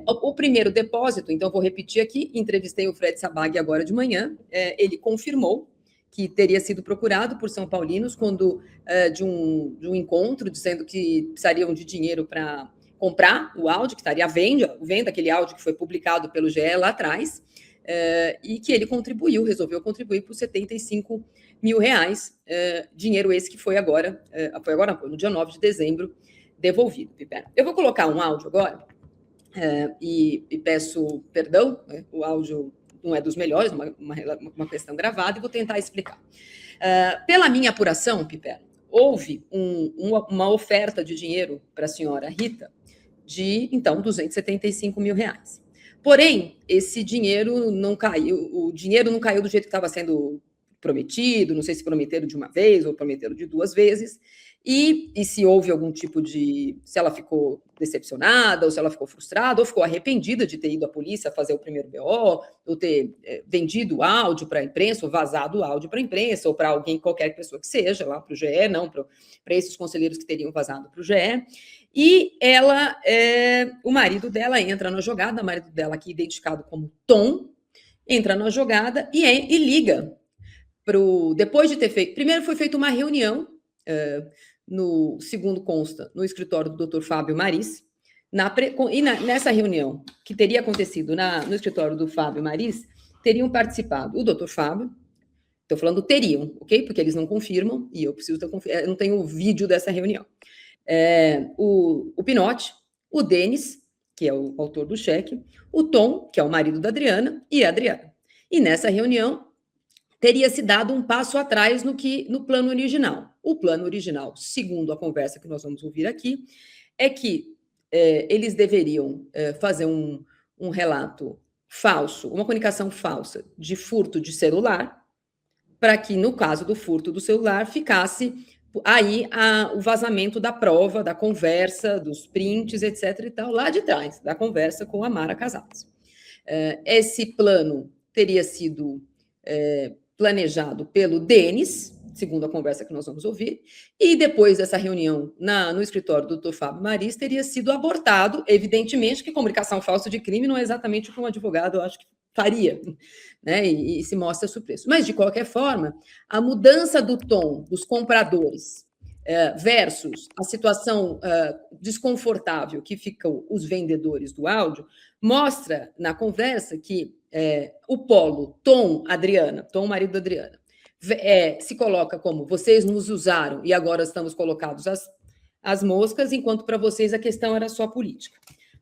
O primeiro depósito, então vou repetir aqui, entrevistei o Fred Sabag agora de manhã, ele confirmou que teria sido procurado por São Paulinos quando de um encontro, dizendo que precisariam de dinheiro para comprar o áudio, que estaria à venda aquele áudio que foi publicado pelo GE lá atrás, e que ele resolveu contribuir por R$75 mil, dinheiro esse que foi agora, no dia 9 de dezembro, devolvido. Eu vou colocar um áudio agora, e peço perdão, o áudio não é dos melhores, uma questão gravada, e vou tentar explicar. Pela minha apuração, Piper, houve uma oferta de dinheiro para a senhora Rita de, então, R$275 mil. Porém, esse dinheiro não caiu, o dinheiro não caiu do jeito que estava sendo prometido, não sei se prometeram de uma vez ou prometeram de 2 vezes, e se houve algum tipo se ela ficou decepcionada, ou se ela ficou frustrada, ou ficou arrependida de ter ido à polícia fazer o primeiro BO, ou ter vendido o áudio para a imprensa, ou vazado o áudio para a imprensa, ou para alguém, qualquer pessoa que seja, lá para o GE, não para esses conselheiros que teriam vazado para o GE, e o marido dela entra na jogada, o marido dela aqui identificado como Tom, entra na jogada e liga depois de ter feito, primeiro foi feita uma reunião, segundo consta, no escritório do Dr. Fábio Maris, nessa reunião que teria acontecido no escritório do Fábio Maris, teriam participado o Dr. Fábio, estou falando teriam, ok? Porque eles não confirmam, e eu eu não tenho o vídeo dessa reunião. O Pinotti, o Denis, que é o autor do cheque, o Tom, que é o marido da Adriana, e a Adriana. E nessa reunião, teria se dado um passo atrás no plano original. O plano original, segundo a conversa que nós vamos ouvir aqui, é que eles deveriam fazer um relato falso, uma comunicação falsa de furto de celular, para que, no caso do furto do celular, ficasse aí o vazamento da prova, da conversa, dos prints, etc. e tal, lá de trás, da conversa com a Mara Casals. Esse plano teria sido planejado pelo Denis, segundo a conversa que nós vamos ouvir, e depois dessa reunião no escritório do Dr. Fábio Maris, teria sido abortado, evidentemente que comunicação falsa de crime não é exatamente o que um advogado, eu acho que faria, né? E se mostra surpreso. Mas, de qualquer forma, a mudança do tom dos compradores versus a situação desconfortável que ficam os vendedores do áudio, mostra na conversa que o polo Tom, marido da Adriana, se coloca como vocês nos usaram e agora estamos colocados as moscas, enquanto para vocês a questão era só política.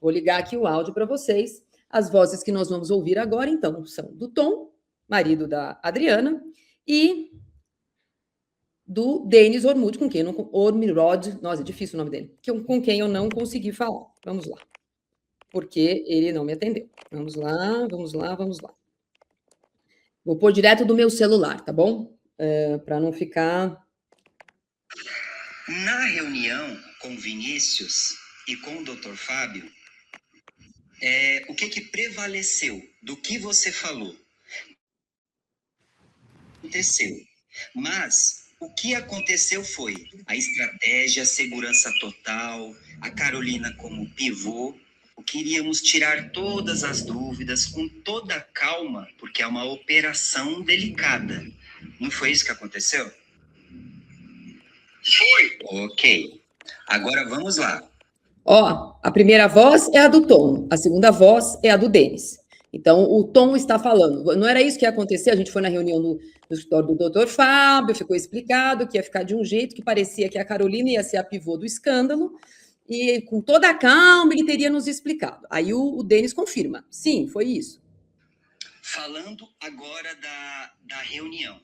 Vou ligar aqui o áudio para vocês. As vozes que nós vamos ouvir agora, então, são do Tom, marido da Adriana, e do Denis Ormud, Ormirod, nossa, é difícil o nome dele, com quem eu não consegui falar. Vamos lá. Porque ele não me atendeu. Vamos lá. Vou pôr direto do meu celular, tá bom? Para não ficar... Na reunião com Vinícius e com o Dr. Fábio, o que prevaleceu do que você falou? Aconteceu. Mas o que aconteceu foi a estratégia, a segurança total, a Carolina como pivô. Queríamos tirar todas as dúvidas com toda a calma, porque é uma operação delicada. Não foi isso que aconteceu? Foi. Ok. Agora vamos lá. A primeira voz é a do Tom, a segunda voz é a do Denis. Então, o Tom está falando. Não era isso que ia acontecer? A gente foi na reunião no escritório do Dr. Fábio, ficou explicado que ia ficar de um jeito que parecia que a Carolina ia ser a pivô do escândalo, e com toda a calma ele teria nos explicado. Aí o Denis confirma. Sim, foi isso. Falando agora da reunião.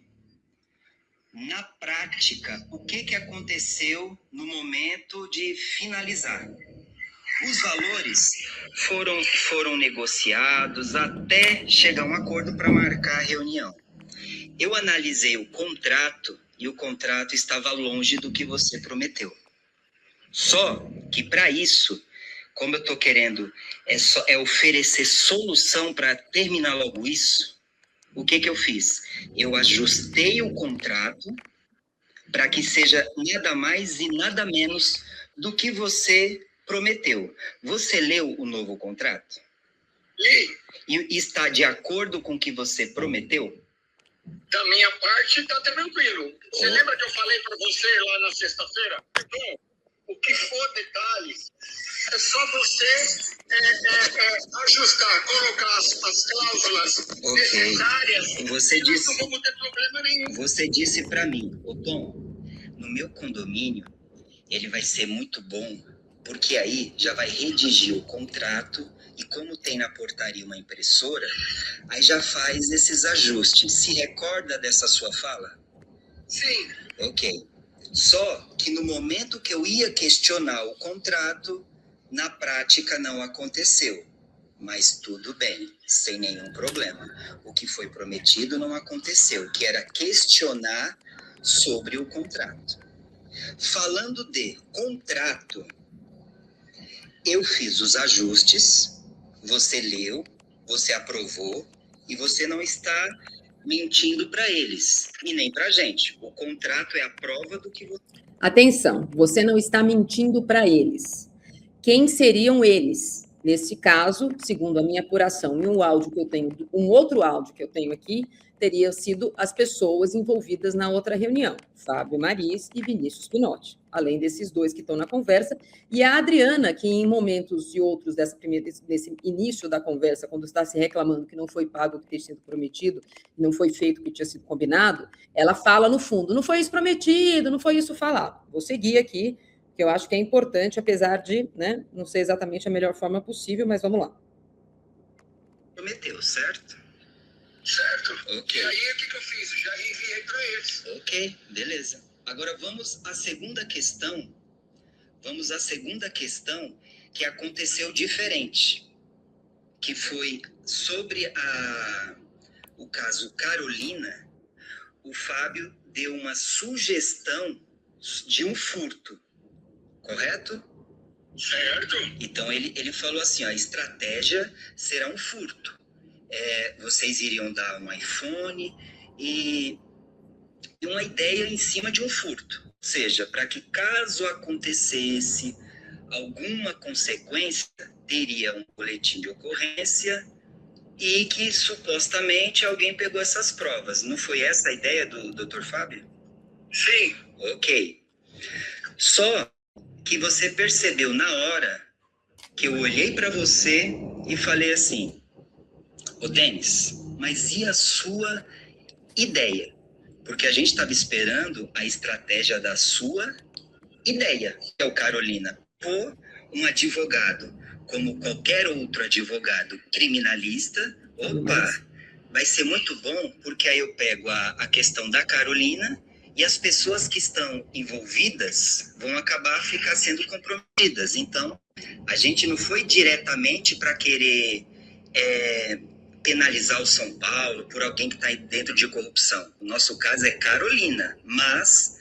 Na prática, o que aconteceu no momento de finalizar? Os valores foram negociados até chegar a um acordo para marcar a reunião. Eu analisei o contrato e o contrato estava longe do que você prometeu. Só que para isso, como eu estou querendo oferecer solução para terminar logo isso, o que eu fiz? Eu ajustei o contrato para que seja nada mais e nada menos do que você Prometeu. Você leu o novo contrato? Li. E está de acordo com o que você prometeu? Da minha parte, está tranquilo. Você lembra que eu falei para você lá na sexta-feira? Então, o que for detalhes, é só você ajustar, colocar as cláusulas necessárias. Você disse, não vamos ter problema nenhum. Você disse para mim, ô Tom, no meu condomínio, ele vai ser muito bom, porque aí já vai redigir o contrato e como tem na portaria uma impressora, aí já faz esses ajustes. Se recorda dessa sua fala? Sim. Ok. Só que no momento que eu ia questionar o contrato, na prática não aconteceu. Mas tudo bem, sem nenhum problema. O que foi prometido não aconteceu, que era questionar sobre o contrato. Falando de contrato, eu fiz os ajustes, você leu, você aprovou e você não está mentindo para eles e nem para a gente. O contrato é a prova do que você... Atenção, você não está mentindo para eles. Quem seriam eles? Nesse caso, segundo a minha apuração e um áudio que eu tenho, um outro áudio que eu tenho aqui, teriam sido as pessoas envolvidas na outra reunião, Fábio Maris e Vinícius Pinotti, além desses dois que estão na conversa, e a Adriana, que em momentos e outros desse início da conversa, quando está se reclamando que não foi pago o que tinha sido prometido, não foi feito o que tinha sido combinado, ela fala no fundo, não foi isso prometido, não foi isso falado. Vou seguir aqui, que eu acho que é importante, apesar de, né, não ser exatamente a melhor forma possível, mas vamos lá. Prometeu, certo? Certo. Ok. E aí, o que eu fiz? Já enviei para eles. Ok, beleza. Agora vamos à segunda questão. Vamos à segunda questão que aconteceu diferente, que foi sobre o caso Carolina. O Fábio deu uma sugestão de um furto, correto? Certo. Então ele falou assim, ó, a estratégia será um furto. Vocês iriam dar um iPhone e uma ideia em cima de um furto. Ou seja, para que caso acontecesse alguma consequência, teria um boletim de ocorrência e que supostamente alguém pegou essas provas. Não foi essa a ideia do Dr. Fábio? Sim. Ok. Só que você percebeu na hora que eu olhei para você e falei assim, ô Denis, mas e a sua ideia? Porque a gente estava esperando a estratégia da sua ideia, que é o Carolina. Por um advogado, como qualquer outro advogado criminalista, opa, vai ser muito bom, porque aí eu pego a questão da Carolina e as pessoas que estão envolvidas vão acabar ficar sendo comprometidas. Então, a gente não foi diretamente para querer penalizar o São Paulo por alguém que está dentro de corrupção. O nosso caso é Carolina, mas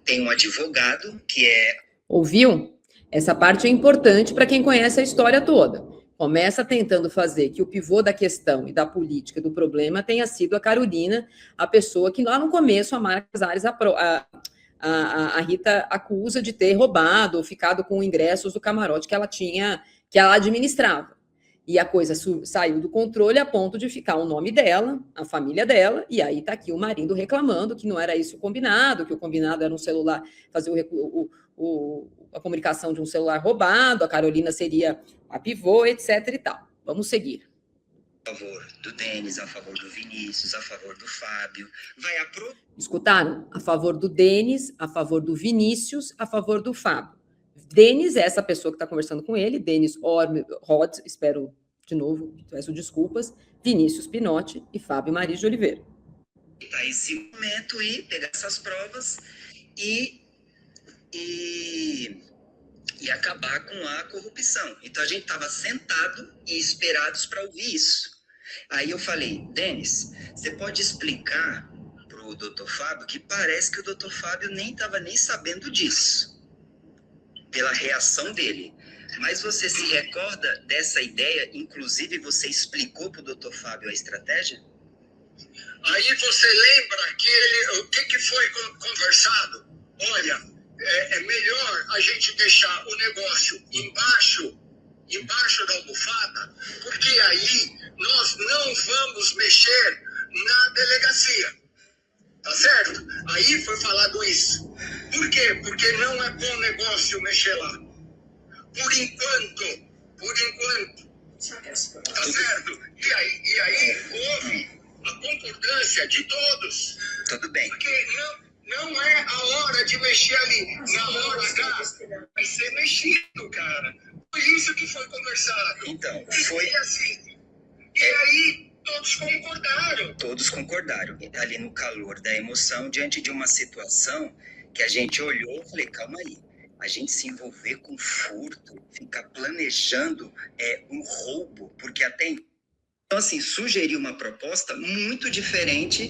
tem um advogado que é... Ouviu? Essa parte é importante para quem conhece a história toda. Começa tentando fazer que o pivô da questão e da política do problema tenha sido a Carolina, a pessoa que lá no começo a Mara Casares, a Rita acusa de ter roubado ou ficado com ingressos do camarote que ela tinha, que ela administrava. E a coisa saiu do controle a ponto de ficar o nome dela, a família dela, e aí está aqui o marido reclamando que não era isso o combinado, que o combinado era um celular, fazer a comunicação de um celular roubado, a Carolina seria a pivô, etc. e tal. Vamos seguir. A favor do Denis, a favor do Vinícius, a favor do Fábio. Escutaram? A favor do Denis, a favor do Vinícius, a favor do Fábio. Denis é essa pessoa que está conversando com ele, Denis Rod, espero de novo, peço desculpas, Vinícius Pinotti e Fábio Maris de Oliveira. Tá esse momento e pegar essas provas e acabar com a corrupção. Então a gente estava sentado e esperados para ouvir isso. Aí eu falei, Denis, você pode explicar para o Dr. Fábio que parece que o Dr. Fábio nem estava nem sabendo disso, pela reação dele. Mas você se recorda dessa ideia? Inclusive, você explicou para o Dr. Fábio a estratégia? Aí você lembra que o que foi conversado? Olha, é melhor a gente deixar o negócio embaixo da almofada, porque aí nós não vamos mexer na delegacia. Tá certo? Aí foi falado isso. Por quê? Porque não é bom negócio mexer lá. Por enquanto. Tá certo? E aí houve a concordância de todos. Tudo bem. Porque não é a hora de mexer ali. Na hora H vai ser mexido, cara. Foi isso que foi conversado. Então, E foi assim. E aí todos concordaram. Ali no calor da emoção, diante de uma situação que a gente olhou e falei, calma aí. A gente se envolver com furto, ficar planejando um roubo, porque até então, assim, sugeriu uma proposta muito diferente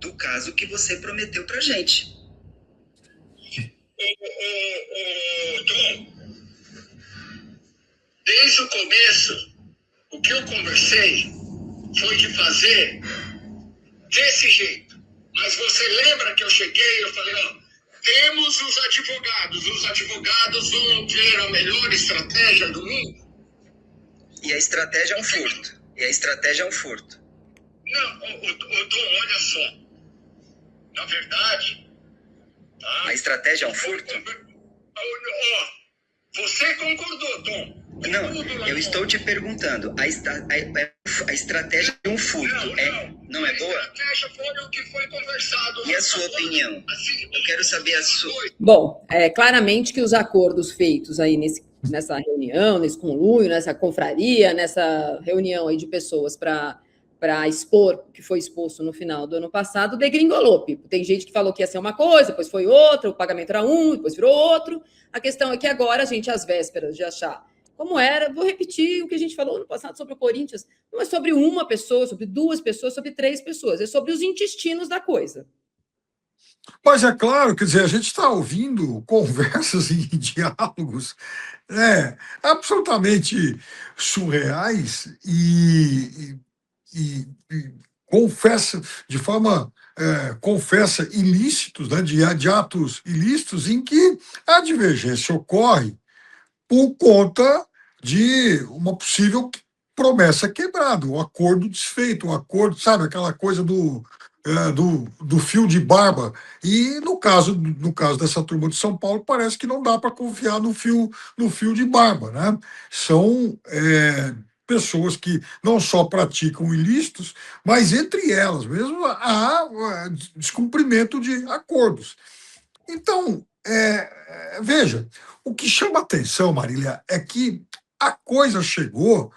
do caso que você prometeu pra gente. Tom, desde o começo, o que eu conversei foi de fazer desse jeito. Mas você lembra que eu cheguei, eu falei, ó, temos os advogados vão ter a melhor estratégia do mundo. E a estratégia é um furto. Não, Tom, olha só. Na verdade... Tá? A estratégia é um furto? Ó, você concordou, Tom. Não, eu estou te perguntando. A estratégia é um furto. Não é boa? A estratégia foi o que foi conversado. E a sua opinião? Assim, Eu quero saber a sua. Bom, claramente que os acordos feitos aí nessa reunião, nesse conluio, nessa confraria, nessa reunião aí de pessoas para expor o que foi exposto no final do ano passado, degringolou, Pipo. Tem gente que falou que ia ser uma coisa, depois foi outra, o pagamento era um, depois virou outro. A questão é que agora a gente, às vésperas de achar como era, vou repetir o que a gente falou no passado sobre o Corinthians, não é sobre uma pessoa, sobre duas pessoas, sobre três pessoas, é sobre os intestinos da coisa. Mas é claro, quer dizer, a gente está ouvindo conversas e diálogos absolutamente surreais e confessa de forma confessa ilícitos, né, de atos ilícitos em que a divergência ocorre por conta de uma possível promessa quebrada, um acordo desfeito, um acordo, sabe, aquela coisa do fio de barba. E no caso dessa turma de São Paulo, parece que não dá para confiar no fio de barba, né? São pessoas que não só praticam ilícitos, mas entre elas mesmo há descumprimento de acordos. Então, veja, o que chama atenção, Marília, é que a coisa chegou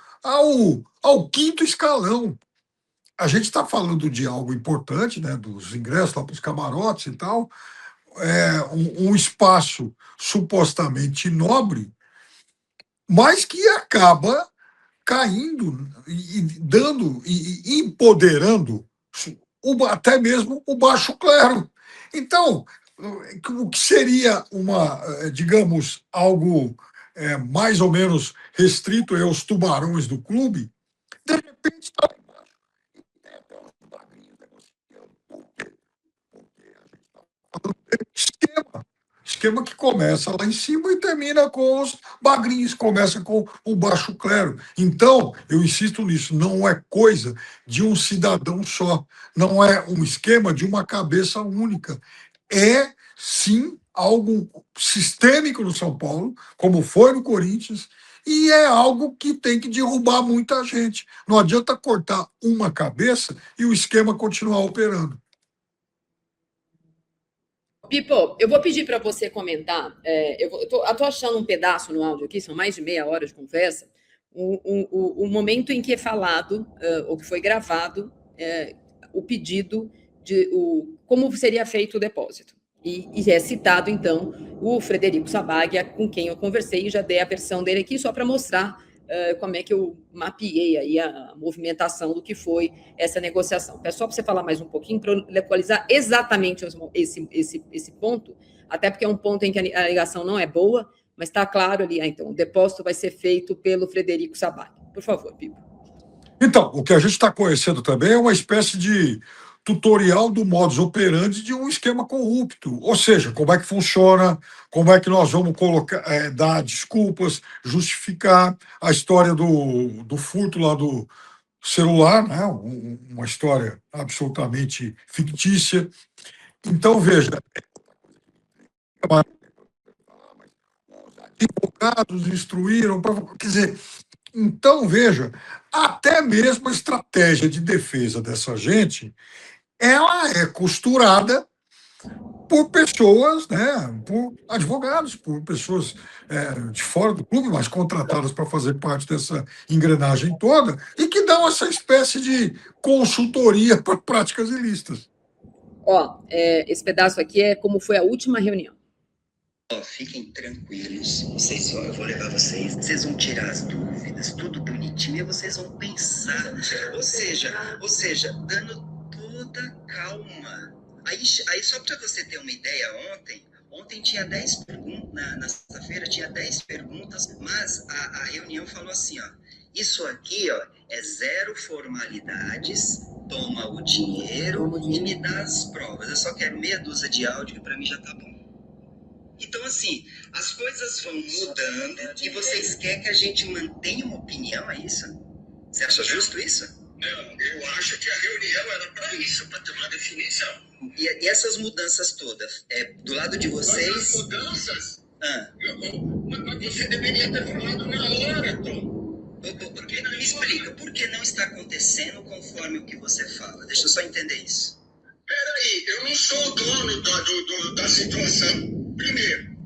ao quinto escalão. A gente está falando de algo importante, né, dos ingressos lá para os camarotes e tal, um espaço supostamente nobre, mas que acaba caindo e dando e empoderando até mesmo o baixo clero. Então, o que seria digamos, algo mais ou menos restrito aos tubarões do clube, de repente está lá embaixo. E tem até os bagrinhos negociando. Por quê? Porque a gente está falando de esquema que começa lá em cima e termina com os bagrinhos, começa com o baixo clero. Então, eu insisto nisso, não é coisa de um cidadão só, não é um esquema de uma cabeça única. É, sim, algo sistêmico no São Paulo, como foi no Corinthians, e é algo que tem que derrubar muita gente. Não adianta cortar uma cabeça e o esquema continuar operando. Pipo, eu vou pedir para você comentar, eu tô achando um pedaço no áudio aqui, são mais de meia hora de conversa, o momento em que é falado, ou que foi gravado, o pedido de como seria feito o depósito. E é citado, então, o Frederico Sabaglia, com quem eu conversei, e já dei a versão dele aqui, só para mostrar como é que eu mapeei aí a movimentação do que foi essa negociação. Peço só para você falar mais um pouquinho, para eu localizar exatamente esse ponto, até porque é um ponto em que a ligação não é boa, mas está claro ali, então, o depósito vai ser feito pelo Frederico Sabaglia. Por favor, Pipo. Então, o que a gente está conhecendo também é uma espécie de tutorial do modus operandi de um esquema corrupto. Ou seja, como é que funciona, como é que nós vamos colocar, dar desculpas, justificar a história do furto lá do celular, né? Uma história absolutamente fictícia. Então, veja, os advogados instruíram, quer dizer, então, veja, até mesmo a estratégia de defesa dessa gente, ela é costurada por pessoas, né, por advogados, por pessoas de fora do clube, mas contratadas para fazer parte dessa engrenagem toda, e que dão essa espécie de consultoria para práticas ilícitas. Ó, esse pedaço aqui é como foi a última reunião. Ó, fiquem tranquilos, eu vou levar vocês vão tirar as dúvidas, tudo bonitinho, e vocês vão pensar, ou seja, dando toda calma. Aí só para você ter uma ideia, ontem tinha 10 perguntas, na sexta-feira tinha 10 perguntas, mas a reunião falou assim, ó, isso aqui, ó, é 0 formalidades, toma o dinheiro e me dá as provas, eu só quero meia dúzia de áudio que para mim já tá bom. Então, assim, as coisas vão mudando e vocês querem que a gente mantenha uma opinião, é isso? Você acha justo isso? Não, eu acho que a reunião era para isso, para ter uma definição. E essas mudanças todas, do lado de vocês... Mas as mudanças? Mas você deveria ter falado na hora, Tom. Me explica, por que não está acontecendo conforme o que você fala? Deixa eu só entender isso. Peraí, eu não sou o dono da situação. Primeiro,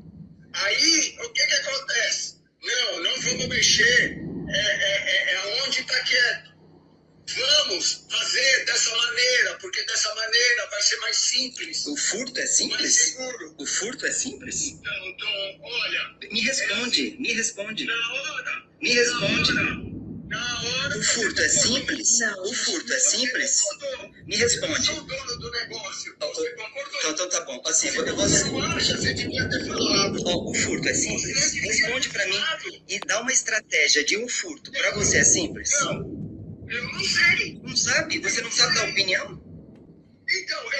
aí o que acontece? Não vamos mexer, aonde está quieto. Vamos fazer dessa maneira, porque dessa maneira vai ser mais simples. O furto é simples? Mais seguro. O furto é simples? Então, olha... Me responde. Na hora. Me responde. Na hora. O furto é simples? Não. O furto é simples? Me responde. Eu sou o dono do negócio. Você concordou? Então tá bom. Assim, eu Não acha, você devia ter falado. o furto é simples? Responde pra mim e dá uma estratégia de um furto. Pra você é simples? Não, eu não sei. Não sabe? Você não sabe dar opinião? Então eu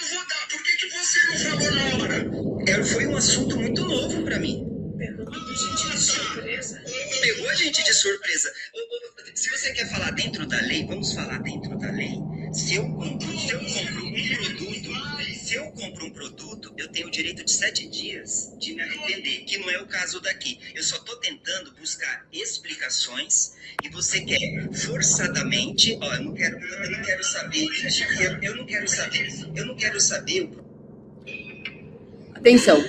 vou dar. Por que você não falou na hora? Foi um assunto muito novo pra mim. Pegou a gente de surpresa. Pegou a gente de surpresa. Se você quer falar dentro da lei, vamos falar dentro da lei. Se eu compro um produto, eu tenho o direito de 7 dias de me arrepender, que não é o caso daqui. Eu só estou tentando buscar explicações e você quer forçadamente, ó, eu não quero saber. Eu não quero saber. Atenção.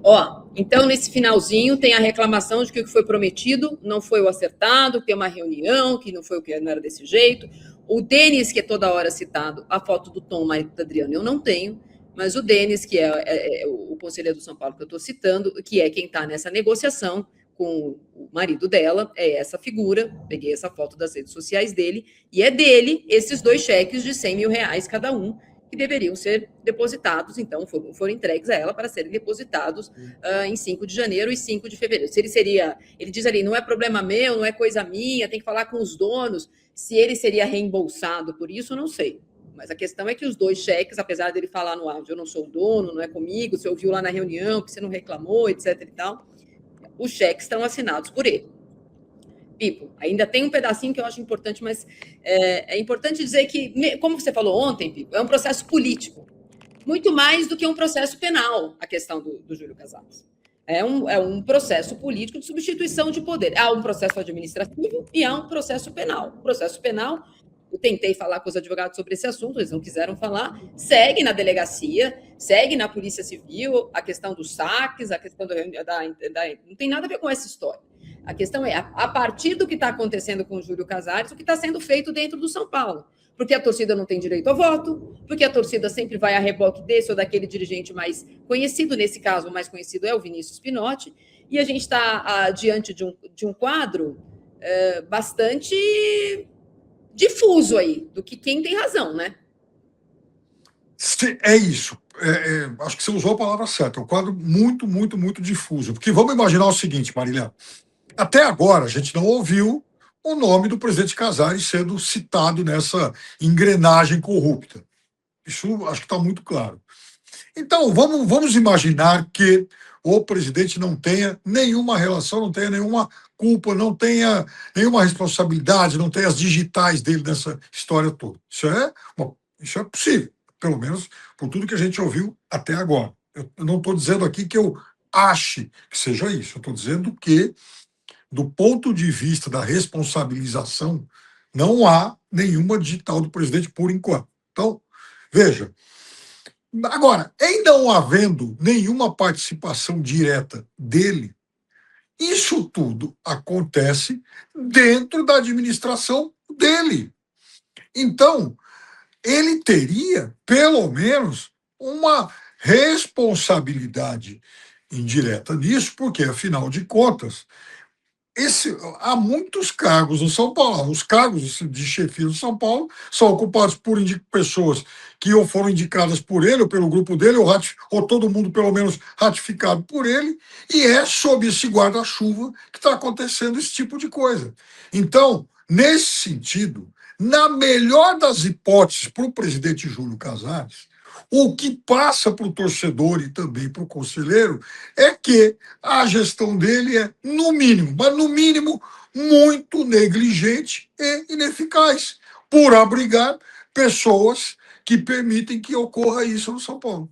Ó, então nesse finalzinho tem a reclamação de que o que foi prometido não foi o acertado, que tem uma reunião, que não foi o que não era desse jeito. O Denis, que é toda hora citado, a foto do Tom, marido da Adriana, eu não tenho, mas o Denis, que é o conselheiro do São Paulo que eu estou citando, que é quem está nessa negociação com o marido dela, é essa figura, peguei essa foto das redes sociais dele, e é dele esses 2 cheques de R$100 mil cada um, que deveriam ser depositados, então foram entregues a ela para serem depositados em 5 de janeiro e 5 de fevereiro. Se ele diz ali, não é problema meu, não é coisa minha, tem que falar com os donos, se ele seria reembolsado por isso, eu não sei. Mas a questão é que os 2 cheques, apesar dele falar no áudio, eu não sou o dono, não é comigo, você ouviu lá na reunião, que você não reclamou, etc e tal, os cheques estão assinados por ele. Pipo, ainda tem um pedacinho que eu acho importante, mas é importante dizer que, como você falou ontem, Pipo, é um processo político, muito mais do que um processo penal, a questão do Júlio Casares. É um processo político de substituição de poder. Há um processo administrativo e há um processo penal. O processo penal, eu tentei falar com os advogados sobre esse assunto, eles não quiseram falar, segue na delegacia, segue na Polícia Civil, a questão dos saques, a questão não tem nada a ver com essa história. A questão é, a partir do que está acontecendo com o Júlio Casares, o que está sendo feito dentro do São Paulo. Porque a torcida não tem direito ao voto, porque a torcida sempre vai a reboque desse ou daquele dirigente mais conhecido, nesse caso o mais conhecido é o Vinícius Pinotti, e a gente está diante de um quadro bastante difuso aí, do que quem tem razão, né? É isso. Acho que você usou a palavra certa. É um quadro muito, muito, muito difuso. Porque vamos imaginar o seguinte, Marília. Até agora, a gente não ouviu o nome do presidente Casares sendo citado nessa engrenagem corrupta. Isso acho que está muito claro. Então, vamos imaginar que o presidente não tenha nenhuma relação, não tenha nenhuma culpa, não tenha nenhuma responsabilidade, não tenha as digitais dele nessa história toda. Isso é possível, pelo menos por tudo que a gente ouviu até agora. Eu não estou dizendo aqui que eu ache que seja isso, eu estou dizendo que, do ponto de vista da responsabilização, não há nenhuma digital do presidente por enquanto. Então, veja, agora, em não havendo nenhuma participação direta dele, isso tudo acontece dentro da administração dele. Então, ele teria, pelo menos, uma responsabilidade indireta nisso, porque, afinal de contas, há muitos cargos no São Paulo. Os cargos de chefia do São Paulo são ocupados por pessoas que ou foram indicadas por ele, ou pelo grupo dele, ou todo mundo, pelo menos, ratificado por ele, e é sob esse guarda-chuva que está acontecendo esse tipo de coisa. Então, nesse sentido, na melhor das hipóteses para o presidente Júlio Casares, o que passa para o torcedor e também para o conselheiro é que a gestão dele é, no mínimo, mas no mínimo, muito negligente e ineficaz, por abrigar pessoas que permitem que ocorra isso no São Paulo.